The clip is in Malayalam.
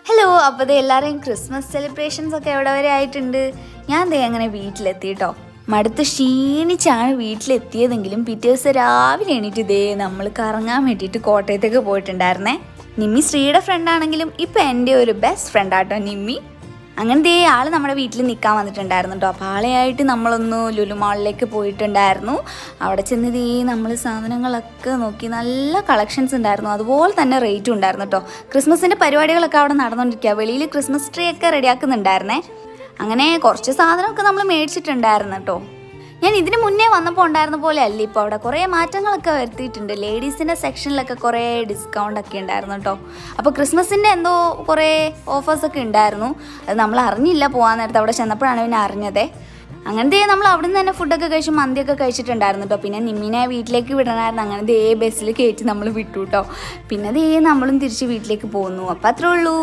ഹലോ, അപ്പോൾ എല്ലാവരെയും ക്രിസ്മസ് സെലിബ്രേഷൻസ് ഒക്കെ എവിടെ വരെ ആയിട്ടുണ്ട്. ഞാൻ ദേ അങ്ങനെ വീട്ടിലെത്തി കേട്ടോ. മടുത്ത് ക്ഷീണിച്ചാണ് വീട്ടിലെത്തിയതെങ്കിലും പിറ്റേ ദിവസം രാവിലെ എണീറ്റ് ദേ നമ്മൾ കറങ്ങാൻ വേണ്ടിയിട്ട് കോട്ടയത്തേക്ക് പോയിട്ടുണ്ടായിരുന്നേ. നിമ്മി ശ്രീയുടെ ഫ്രണ്ടാണെങ്കിലും ഇപ്പം എൻ്റെ ഒരു ബെസ്റ്റ് ഫ്രണ്ടാട്ടോ നിമ്മി. അങ്ങനെ ദേ ആൾ നമ്മുടെ വീട്ടിൽ നിൽക്കാൻ വന്നിട്ടുണ്ടായിരുന്നു കേട്ടോ. അപ്പോൾ ആളെയായിട്ട് നമ്മളൊന്ന് ലുലു മാളിലേക്ക് പോയിട്ടുണ്ടായിരുന്നു. അവിടെ ചെന്ന് ദേ നമ്മൾ സാധനങ്ങളൊക്കെ നോക്കി, നല്ല കളക്ഷൻസ് ഉണ്ടായിരുന്നു, അതുപോലെ തന്നെ റേറ്റും ഉണ്ടായിരുന്നു കേട്ടോ. ക്രിസ്മസിൻ്റെ പരിപാടികളൊക്കെ അവിടെ നടന്നുകൊണ്ടിരിക്കുക. വെളിയിൽ ക്രിസ്മസ് ട്രീ ഒക്കെ റെഡിയാക്കുന്നുണ്ടായിരുന്നേ. അങ്ങനെ കുറച്ച് സാധനമൊക്കെ നമ്മൾ മേടിച്ചിട്ടുണ്ടായിരുന്നു കേട്ടോ. ഞാൻ ഇതിന് മുന്നേ വന്നപ്പോൾ ഉണ്ടായിരുന്ന പോലെ അല്ല ഇപ്പോൾ അവിടെ കുറേ മാറ്റങ്ങളൊക്കെ വരുത്തിയിട്ടുണ്ട്. ലേഡീസിൻ്റെ സെക്ഷനിലൊക്കെ കുറേ ഡിസ്കൗണ്ട് ഒക്കെ ഉണ്ടായിരുന്നു കേട്ടോ. അപ്പോൾ ക്രിസ്മസിൻ്റെ എന്തോ കുറേ ഓഫേഴ്സൊക്കെ ഉണ്ടായിരുന്നു. അത് നമ്മൾ അറിഞ്ഞില്ല, പോകാൻ നേരത്തെ അവിടെ ചെന്നപ്പോഴാണ് പിന്നെ അറിഞ്ഞതേ. അങ്ങനത്തെ നമ്മൾ അവിടെ നിന്ന് തന്നെ ഫുഡൊക്കെ കഴിച്ച് മന്തിയൊക്കെ കഴിച്ചിട്ടുണ്ടായിരുന്നു കേട്ടോ. പിന്നെ നിമ്മിനെ വീട്ടിലേക്ക് വിടണമായിരുന്നു. അങ്ങനെ ദേ ബസ്സിൽ കയറ്റി നമ്മൾ വിട്ടു കേട്ടോ. പിന്നെ ദേ നമ്മളും തിരിച്ച് വീട്ടിലേക്ക് പോകുന്നു. അപ്പോൾ അത്രേ ഉള്ളൂ.